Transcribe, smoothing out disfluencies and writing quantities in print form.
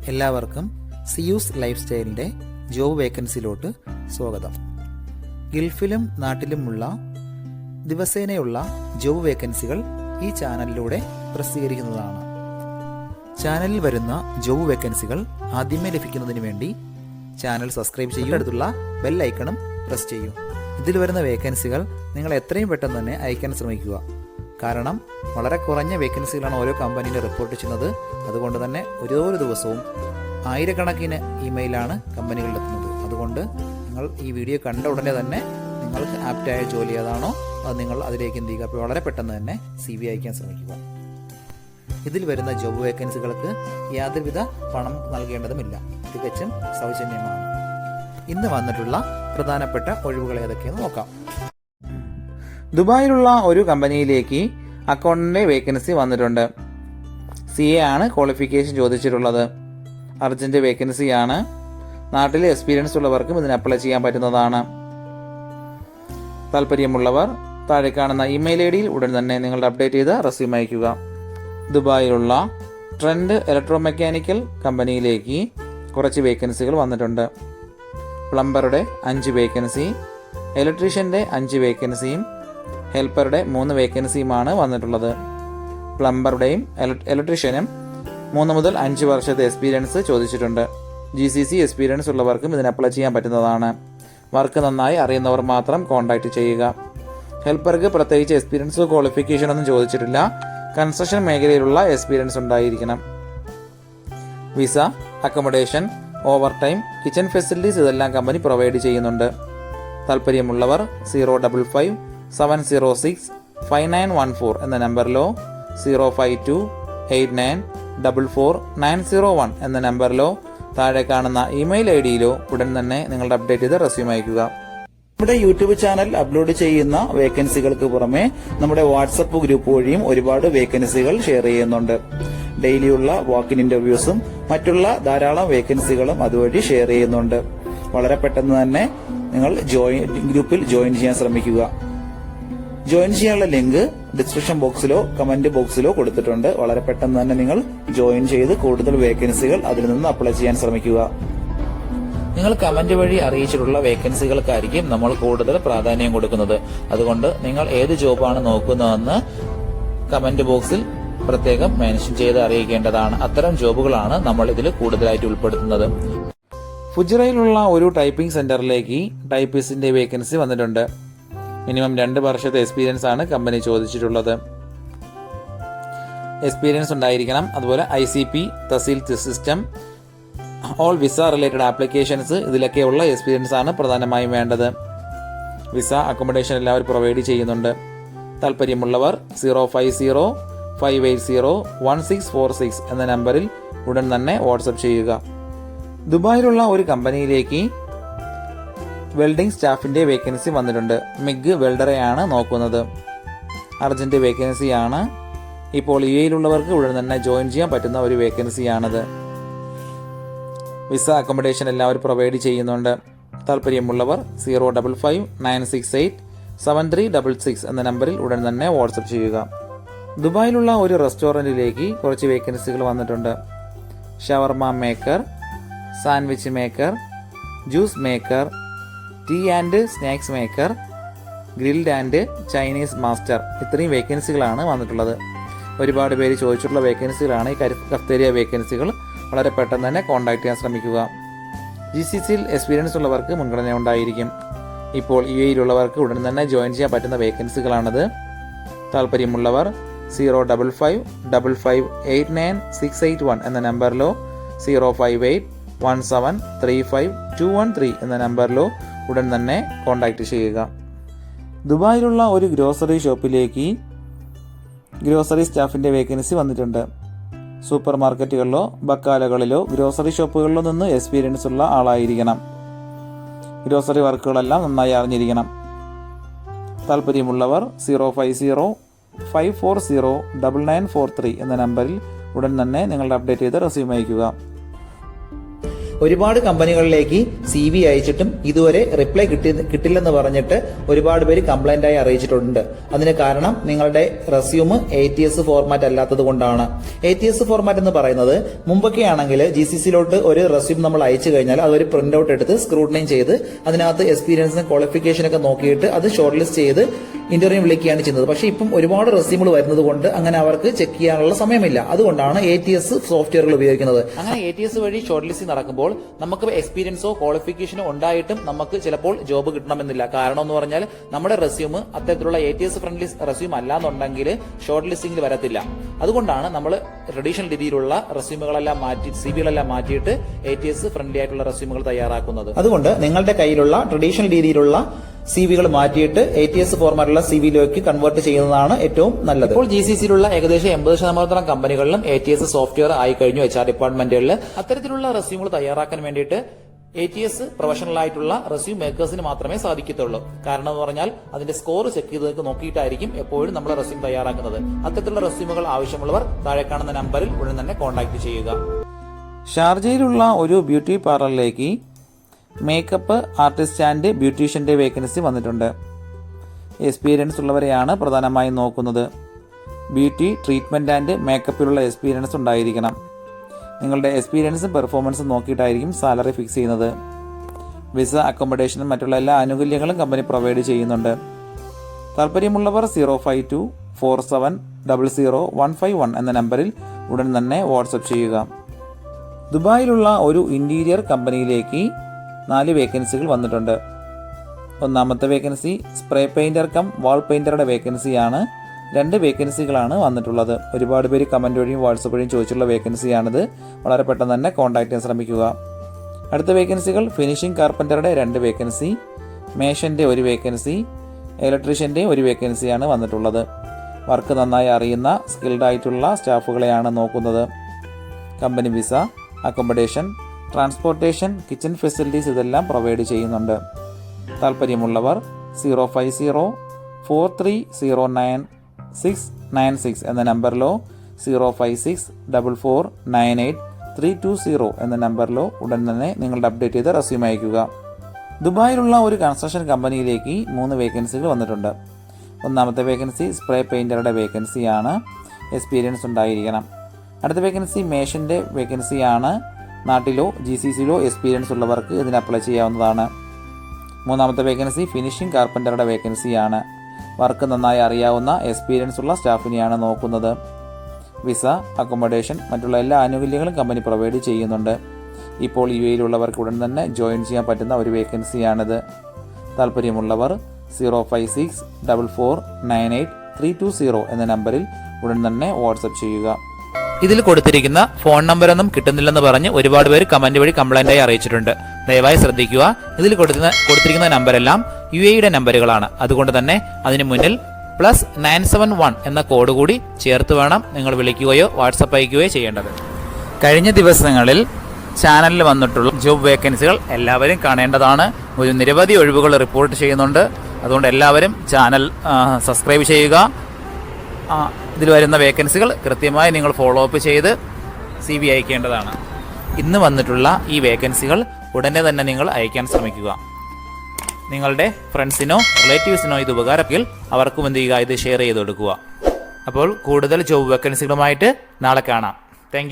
എല്ലാവർക്കും Zeus life സ്റ്റൈലിൻ്റെ job വേക്കൻസിയിലോട്ട് സ്വാഗതം. ഗൾഫിലും നാട്ടിലുമുള്ള ദിവസേനയുള്ള job വേക്കൻസികൾ ഈ ചാനലിലൂടെ പ്രസിദ്ധീകരിക്കുന്നതാണ്. ചാനലിൽ വരുന്ന ജോബ് വേക്കൻസികൾ ആദ്യമേ ലഭിക്കുന്നതിന് വേണ്ടി ചാനൽ സബ്സ്ക്രൈബ് ചെയ്യുക, അടുത്തുള്ള ബെൽ ഐക്കണും പ്രസ് ചെയ്യൂ. ഇതിൽ വരുന്ന വേക്കൻസികൾ നിങ്ങൾ എത്രയും പെട്ടെന്ന് തന്നെ അയക്കാൻ ശ്രമിക്കുക. കാരണം വളരെ കുറഞ്ഞ വേക്കൻസികളാണ് ഓരോ കമ്പനിയിൽ റിപ്പോർട്ട് ചെയ്യുന്നത്. അതുകൊണ്ട് തന്നെ ഓരോ ദിവസവും ആയിരക്കണക്കിന് ഇമെയിലാണ് കമ്പനികളിലെത്തുന്നത്. അതുകൊണ്ട് നിങ്ങൾ ഈ വീഡിയോ കണ്ട ഉടനെ തന്നെ നിങ്ങൾക്ക് ആപ്റ്റായ ജോലി ഏതാണോ അത് നിങ്ങൾ അതിലേക്ക് എന്ത് ചെയ്യുക. അപ്പോൾ വളരെ പെട്ടെന്ന് തന്നെ CV അയക്കാൻ ശ്രമിക്കുക. ഇതിൽ വരുന്ന ജോബ് വേക്കൻസികൾക്ക് യാതൊരുവിധ പണം നൽകേണ്ടതുമില്ല, തികച്ചും സൗജന്യമാണ്. ഇന്ന് വന്നിട്ടുള്ള പ്രധാനപ്പെട്ട ഒഴിവുകൾ ഏതൊക്കെയെന്ന് നോക്കാം. ദുബായിലുള്ള ഒരു കമ്പനിയിലേക്ക് അക്കൗണ്ടന്റിന്റെ വേക്കൻസി വന്നിട്ടുണ്ട്. CA ആണ് ക്വാളിഫിക്കേഷൻ ചോദിച്ചിട്ടുള്ളത്. അർജന്റ് വേക്കൻസിയാണ്. നാട്ടിലെ എക്സ്പീരിയൻസ് ഉള്ളവർക്കും ഇതിന് അപ്ലൈ ചെയ്യാൻ പറ്റുന്നതാണ്. താല്പര്യമുള്ളവർ താഴെ കാണുന്ന ഇമെയിൽ ID യിൽ ഉടൻ തന്നെ നിങ്ങളുടെ അപ്ഡേറ്റ് ചെയ്ത് റെസ്യൂം അയക്കുക. ദുബായിലുള്ള ട്രെൻഡ് ഇലക്ട്രോ മെക്കാനിക്കൽ കമ്പനിയിലേക്ക് കുറച്ച് വേക്കൻസികൾ വന്നിട്ടുണ്ട്. പ്ലംബറുടെ 5 വേക്കൻസി, ഇലക്ട്രീഷ്യന്റെ 5 വേക്കൻസിയും ഹെൽപ്പറുടെ 3 വേക്കൻസിയുമാണ് വന്നിട്ടുള്ളത്. പ്ലംബറുടെയും ഇലക്ട്രീഷ്യനും 3 മുതൽ 5 വർഷത്തെ എക്സ്പീരിയൻസ് ചോദിച്ചിട്ടുണ്ട്. GCC എക്സ്പീരിയൻസ് ഉള്ളവർക്കും ഇതിന് അപ്ലൈ ചെയ്യാൻ പറ്റുന്നതാണ്. വർക്ക് നന്നായി അറിയുന്നവർ മാത്രം കോൺടാക്ട് ചെയ്യുക. ഹെൽപ്പർക്ക് പ്രത്യേകിച്ച് എക്സ്പീരിയൻസോ ക്വാളിഫിക്കേഷൻ ഒന്നും ചോദിച്ചിട്ടില്ല. കൺസ്ട്രക്ഷൻ മേഖലയിലുള്ള എക്സ്പീരിയൻസ് ഉണ്ടായിരിക്കണം. Visa, accommodation, over time, kitchen facilities ഇതെല്ലാം കമ്പനി പ്രൊവൈഡ് ചെയ്യുന്നുണ്ട്. താല്പര്യമുള്ളവർ 055-706-5914 എന്ന നമ്പറിലോ 052-8944-901 എന്ന നമ്പറിലോ താഴെ കാണുന്ന ഇമെയിൽ ID യിലോ ഉടൻ തന്നെ നിങ്ങളുടെ അപ്ഡേറ്റ് ചെയ്ത് റെസ്യൂം അയക്കുക. നമ്മുടെ യൂട്യൂബ് ചാനൽ അപ്ലോഡ് ചെയ്യുന്ന വേക്കൻസികൾക്ക് പുറമെ നമ്മുടെ വാട്സപ്പ് ഗ്രൂപ്പ് വഴിയും ഒരുപാട് വേക്കൻസികൾ ഷെയർ ചെയ്യുന്നുണ്ട്. ഡെയിലിയുള്ള വാക്കിൻ ഇന്റർവ്യൂസും മറ്റുള്ള ധാരാളം വേക്കൻസികളും അതുവഴി ഷെയർ ചെയ്യുന്നുണ്ട്. വളരെ പെട്ടെന്ന് തന്നെ നിങ്ങൾ ഗ്രൂപ്പിൽ ജോയിൻ ചെയ്യാൻ ശ്രമിക്കുക. ജോയിൻ ചെയ്യാനുള്ള ലിങ്ക് ഡിസ്ക്രിപ്ഷൻ ബോക്സിലോ കമന്റ് ബോക്സിലോ കൊടുത്തിട്ടുണ്ട്. വളരെ പെട്ടെന്ന് തന്നെ നിങ്ങൾ ജോയിൻ ചെയ്ത് കൂടുതൽ വേക്കൻസികൾ അതിൽ നിന്ന് അപ്ലൈ ചെയ്യാൻ ശ്രമിക്കുക. നിങ്ങൾ കമന്റ് വഴി അറിയിച്ചിട്ടുള്ള വേക്കൻസികൾക്കായിരിക്കും നമ്മൾ കൂടുതൽ പ്രാധാന്യം കൊടുക്കുന്നത്. അതുകൊണ്ട് നിങ്ങൾ ഏത് ജോബാണ് നോക്കുന്നതെന്ന് കമന്റ് ബോക്സിൽ പ്രത്യേകം മെൻഷൻ ചെയ്ത് അറിയിക്കേണ്ടതാണ്. അത്തരം ജോബുകളാണ് നമ്മൾ ഇതിൽ കൂടുതലായിട്ട് ഉൾപ്പെടുത്തുന്നത്. ഫുജിറയിലുള്ള ഒരു ടൈപ്പിംഗ് സെന്ററിലേക്ക് ടൈപ്പിസ്റ്റിന്റെ വേക്കൻസി വന്നിട്ടുണ്ട്. മിനിമം 2 വർഷത്തെ എക്സ്പീരിയൻസ് ആണ് കമ്പനി ചോദിച്ചിട്ടുള്ളത്. എക്സ്പീരിയൻസ് ഉണ്ടായിരിക്കണം. അതുപോലെ ICP, Tasheel system, all visa related applications ഇതിലൊക്കെയുള്ള എക്സ്പീരിയൻസ് ആണ് പ്രധാനമായും വേണ്ടത്. വിസ, അക്കോമഡേഷൻ എല്ലാവരും പ്രൊവൈഡ് ചെയ്യുന്നുണ്ട്. താല്പര്യമുള്ളവർ 050-580-1646 എന്ന നമ്പറിൽ ഉടൻ തന്നെ വാട്സപ്പ് ചെയ്യുക. ദുബായിലുള്ള ഒരു കമ്പനിയിലേക്ക് വെൽഡിംഗ് സ്റ്റാഫിന്റെ വേക്കൻസി വന്നിട്ടുണ്ട്. മിഗ് വെൽഡറെയാണ് നോക്കുന്നത്. അർജന്റ് വേക്കൻസിയാണ്. ഇപ്പോൾ UAE-യിലുള്ളവർക്ക് ഉടൻ തന്നെ ജോയിൻ ചെയ്യാൻ പറ്റുന്ന ഒരു വേക്കൻസിയാണത്. വിസ, അക്കോമഡേഷൻ എല്ലാവരും പ്രൊവൈഡ് ചെയ്യുന്നുണ്ട്. താല്പര്യമുള്ളവർ 055-968-7366 എന്ന നമ്പറിൽ ഉടൻ തന്നെ വാട്സപ്പ് ചെയ്യുക. ദുബായിലുള്ള ഒരു റെസ്റ്റോറൻറ്റിലേക്ക് കുറച്ച് വേക്കൻസികൾ വന്നിട്ടുണ്ട്. Shawarma maker, sandwich maker, juice maker, tea and snacks maker, grilled and Chinese master, ഇത്രയും വേക്കൻസികളാണ് വന്നിട്ടുള്ളത്. ഒരുപാട് പേര് ചോദിച്ചിട്ടുള്ള വേക്കൻസികളാണ് ഈ കഫ്തേരിയ വേക്കൻസികൾ. വളരെ പെട്ടെന്ന് തന്നെ കോൺടാക്ട് ചെയ്യാൻ ശ്രമിക്കുക. GCCയിൽ എക്സ്പീരിയൻസ് ഉള്ളവർക്ക് മുൻഗണന ഉണ്ടായിരിക്കും. ഇപ്പോൾ UAE-യിലുള്ളവർക്ക് ഉടൻ തന്നെ ജോയിൻ ചെയ്യാൻ പറ്റുന്ന വേക്കൻസികളാണത്. താല്പര്യമുള്ളവർ 055-558-9681 എന്ന നമ്പറിലോ 058-1735-213 എന്ന നമ്പറിലോ ഉടൻ തന്നെ കോൺടാക്ട് ചെയ്യുക. ദുബായിലുള്ള ഒരു ഗ്രോസറി ഷോപ്പിലേക്ക് ഗ്രോസറി സ്റ്റാഫിന്റെ വേക്കൻസി വന്നിട്ടുണ്ട്. സൂപ്പർ മാർക്കറ്റുകളിലോ ബക്കാലകളിലോ ഗ്രോസറി ഷോപ്പുകളിലോ നിന്ന് എക്സ്പീരിയൻസ് ഉള്ള ആളായിരിക്കണം. ഗ്രോസറി വർക്കുകളെല്ലാം നന്നായി അറിഞ്ഞിരിക്കണം. താല്പര്യമുള്ളവർ 050-540-9943 എന്ന നമ്പറിൽ ഉടൻ തന്നെ നിങ്ങളുടെ അപ്ഡേറ്റ് ചെയ്ത് റെസ്യൂം അയക്കുക. ഒരുപാട് കമ്പനികളിലേക്ക് CV അയച്ചിട്ടും ഇതുവരെ റിപ്ലൈ കിട്ടില്ലെന്ന് പറഞ്ഞിട്ട് ഒരുപാട് പേര് കംപ്ലൈന്റ് ആയി അറിയിച്ചിട്ടുണ്ട്. അതിന് കാരണം നിങ്ങളുടെ റെസ്യൂം ATS ഫോർമാറ്റ് അല്ലാത്തത് കൊണ്ടാണ്. ATS ഫോർമാറ്റ് എന്ന് പറയുന്നത് മുമ്പൊക്കെ ആണെങ്കിൽ GCCയിലോട്ട് ഒരു റെസ്യൂം നമ്മൾ അയച്ചു കഴിഞ്ഞാൽ അതൊരു പ്രിന്റ് ഔട്ട് എടുത്ത് സ്ക്രൂട്ടനൈ ചെയ്ത് അതിനകത്ത് എക്സ്പീരിയൻസും ക്വാളിഫിക്കേഷനൊക്കെ നോക്കിയിട്ട് അത് ഷോർട്ട് ലിസ്റ്റ് ചെയ്ത് ഇന്റർവ്യൂ വിളിക്കുകയാണ് ചെയ്യുന്നത്. പക്ഷേ ഇപ്പം ഒരുപാട് റെസ്യൂമുകൾ വരുന്നത് കൊണ്ട് അങ്ങനെ അവർക്ക് ചെക്ക് ചെയ്യാനുള്ള സമയമില്ല. അതുകൊണ്ടാണ് ATS സോഫ്റ്റ്വെയറുകൾ ഉപയോഗിക്കുന്നത്. അങ്ങനെ ATS വഴി ഷോർട്ട് ലിസ്റ്റിംഗ് നടക്കുമ്പോൾ നമുക്ക് എക്സ്പീരിയൻസോ ക്വാളിഫിക്കേഷനോ ഉണ്ടായിട്ടും നമുക്ക് ചിലപ്പോൾ ജോബ് കിട്ടണമെന്നില്ല. കാരണം എന്ന് പറഞ്ഞാൽ നമ്മുടെ റെസ്യൂം അത്തരത്തിലുള്ള ATS ഫ്രണ്ട്ലി റെസ്യൂം അല്ലാന്നുണ്ടെങ്കിൽ ഷോർട്ട് ലിസ്റ്റിംഗിൽ വരത്തില്ല. അതുകൊണ്ടാണ് നമ്മൾ ട്രഡീഷണൽ രീതിയിലുള്ള റെസ്യൂമുകളെല്ലാം മാറ്റി CVകളെല്ലാം മാറ്റിയിട്ട് ATS ഫ്രണ്ട്ലി ആയിട്ടുള്ള റെസ്യൂമുകൾ തയ്യാറാക്കുന്നത്. അതുകൊണ്ട് നിങ്ങളുടെ കയ്യിലുള്ള ട്രഡീഷണൽ രീതിയിലുള്ള CVകൾ മാറ്റിയിട്ട് ATS ഫോർമാറ്റുള്ള CVയിലേക്ക് കൺവേർട്ട് ചെയ്യുന്നതാണ് ഏറ്റവും നല്ലത്. ഇപ്പോൾ GCCയിലുള്ള ഏകദേശം 80% കമ്പനികളിലും ATS സോഫ്റ്റ്വെയർ ആയി കഴിഞ്ഞു. HR ഡിപ്പാർട്ട്മെന്റുകളിൽ അത്തരത്തിലുള്ള റെസ്യൂമുകൾ തയ്യാറാക്കാൻ വേണ്ടിയിട്ട് ATS പ്രൊഫഷണൽ ആയിട്ടുള്ള റെസ്യൂം മേക്കേഴ്സിന് മാത്രമേ സാധിക്കത്തുള്ളൂ. കാരണം എന്ന് പറഞ്ഞാൽ അതിന്റെ സ്കോർ ചെക്ക് ചെയ്ത് നോക്കിയിട്ടായിരിക്കും എപ്പോഴും നമ്മൾ റെസ്യൂം തയ്യാറാക്കുന്നത്. അത്തരത്തിലുള്ള റെസ്യൂമുകൾ ആവശ്യമുള്ളവർ താഴെ കാണുന്ന നമ്പറിൽ ഉടൻ തന്നെ കോൺടാക്ട് ചെയ്യുക. ഷാർജയിലുള്ള ഒരു ബ്യൂട്ടി പാർലറിലേക്ക് മേക്കപ്പ് ആർട്ടിസ്റ്റ് ആൻഡ് ബ്യൂട്ടീഷ്യന്റെ വേക്കൻസി വന്നിട്ടുണ്ട്. എക്സ്പീരിയൻസ് ഉള്ളവരെയാണ് പ്രധാനമായും നോക്കുന്നത്. ബ്യൂട്ടി ട്രീറ്റ്മെന്റ് ആൻഡ് മേക്കപ്പിലുള്ള എക്സ്പീരിയൻസ് ഉണ്ടായിരിക്കണം. നിങ്ങളുടെ എക്സ്പീരിയൻസും പെർഫോമൻസും നോക്കിയിട്ടായിരിക്കും സാലറി ഫിക്സ് ചെയ്യുന്നത്. വിസ, അക്കോമഡേഷനും മറ്റുള്ള എല്ലാ ആനുകൂല്യങ്ങളും കമ്പനി പ്രൊവൈഡ് ചെയ്യുന്നുണ്ട്. താല്പര്യമുള്ളവർ 05247000151 എന്ന നമ്പറിൽ ഉടൻ തന്നെ വാട്സപ്പ് ചെയ്യുക. ദുബായിലുള്ള ഒരു ഇന്റീരിയർ കമ്പനിയിലേക്ക് 4 വേക്കൻസികൾ വന്നിട്ടുണ്ട്. ഒന്നാമത്തെ വേക്കൻസി സ്പ്രേ പെയിന്റർ കം വാൾ പെയിന്ററുടെ വേക്കൻസിയാണ്. 2 വേക്കൻസികളാണ് വന്നിട്ടുള്ളത്. ഒരുപാട് പേര് കമന്റ് വഴിയും വാട്സപ്പ് വഴിയും ചോദിച്ചുള്ള വേക്കൻസിയാണിത്. വളരെ പെട്ടെന്ന് തന്നെ കോൺടാക്ട് ചെയ്യാൻ ശ്രമിക്കുക. അടുത്ത വേക്കൻസികൾ ഫിനിഷിംഗ് കാർപ്പന്ററുടെ 2 വേക്കൻസി, മേഷന്റെ 1 വേക്കൻസി, ഇലക്ട്രീഷ്യന്റെ 1 വേക്കൻസിയാണ് വന്നിട്ടുള്ളത്. വർക്ക് നന്നായി അറിയുന്ന സ്കിൽഡ് ആയിട്ടുള്ള സ്റ്റാഫുകളെയാണ് നോക്കുന്നത്. Company visa, accommodation, transportation, kitchen facilities ഇതെല്ലാം പ്രൊവൈഡ് ചെയ്യുന്നുണ്ട്. താല്പര്യമുള്ളവർ 05043096696 എന്ന നമ്പറിലോ 05644983320 എന്ന നമ്പറിലോ ഉടൻ തന്നെ നിങ്ങളുടെ അപ്ഡേറ്റ് ചെയ്ത് റെസ്യൂം അയക്കുക. ദുബായിലുള്ള ഒരു കൺസ്ട്രക്ഷൻ കമ്പനിയിലേക്ക് 3 വേക്കൻസികൾ വന്നിട്ടുണ്ട്. ഒന്നാമത്തെ വേക്കൻസി സ്പ്രേ പെയിന്ററുടെ വേക്കൻസിയാണ്. എക്സ്പീരിയൻസ് ഉണ്ടായിരിക്കണം. അടുത്ത വേക്കൻസി മേഷന്റെ വേക്കൻസിയാണ്. നാട്ടിലോ GCCയിലോ എക്സ്പീരിയൻസ് ഉള്ളവർക്ക് ഇതിന് അപ്ലൈ ചെയ്യാവുന്നതാണ്. മൂന്നാമത്തെ വേക്കൻസി ഫിനിഷിംഗ് കാർപ്പന്ററുടെ വേക്കൻസിയാണ്. വർക്ക് നന്നായി അറിയാവുന്ന എക്സ്പീരിയൻസ് ഉള്ള സ്റ്റാഫിനെയാണ് നോക്കുന്നത്. വിസ, അക്കോമഡേഷൻ മറ്റുള്ള എല്ലാ ആനുകൂല്യങ്ങളും കമ്പനി പ്രൊവൈഡ് ചെയ്യുന്നുണ്ട്. ഇപ്പോൾ UAEയിലുള്ളവർക്ക് ഉടൻ തന്നെ ജോയിൻ ചെയ്യാൻ പറ്റുന്ന ഒരു വേക്കൻസിയാണിത്. താല്പര്യമുള്ളവർ 05644983320 എന്ന നമ്പറിൽ ഉടൻ തന്നെ വാട്സപ്പ് ചെയ്യുക. ഇതിൽ കൊടുത്തിരിക്കുന്ന ഫോൺ നമ്പറൊന്നും കിട്ടുന്നില്ലെന്ന് പറഞ്ഞ് ഒരുപാട് പേര് കമന്റ് വഴി കംപ്ലൈന്റായി അറിയിച്ചിട്ടുണ്ട്. ദയവായി ശ്രദ്ധിക്കുക. ഇതിൽ കൊടുത്തിരിക്കുന്ന നമ്പരെല്ലാം UAEയുടെ നമ്പറുകളാണ്. അതുകൊണ്ട് തന്നെ അതിന് മുന്നിൽ +971 എന്ന കോഡ് കൂടി ചേർത്ത് വേണം നിങ്ങൾ വിളിക്കുകയോ വാട്സപ്പ് അയക്കുകയോ ചെയ്യേണ്ടത്. കഴിഞ്ഞ ദിവസങ്ങളിൽ ചാനലിൽ വന്നിട്ടുള്ള ജോബ് വേക്കൻസികൾ എല്ലാവരും കാണേണ്ടതാണ്. ഒരു നിരവധി ഒഴിവുകൾ റിപ്പോർട്ട് ചെയ്യുന്നുണ്ട്. അതുകൊണ്ട് എല്ലാവരും ചാനൽ സബ്സ്ക്രൈബ് ചെയ്യുക. ഇതിൽ വരുന്ന വേക്കൻസികൾ കൃത്യമായി നിങ്ങൾ ഫോളോ അപ്പ് ചെയ്ത് CV അയക്കേണ്ടതാണ്. ഇന്ന് വന്നിട്ടുള്ള ഈ വേക്കൻസികൾ ഉടനെ തന്നെ നിങ്ങൾ അയക്കാൻ ശ്രമിക്കുക. നിങ്ങളുടെ ഫ്രണ്ട്സിനോ റിലേറ്റീവ്സിനോ ഇത് ഉപകാരമെങ്കിൽ അവർക്കും എന്ത് ചെയ്യുക, ഇത് ഷെയർ ചെയ്ത് കൊടുക്കുക. അപ്പോൾ കൂടുതൽ ജോബ് വേക്കൻസികളുമായിട്ട് നാളെ കാണാം. താങ്ക്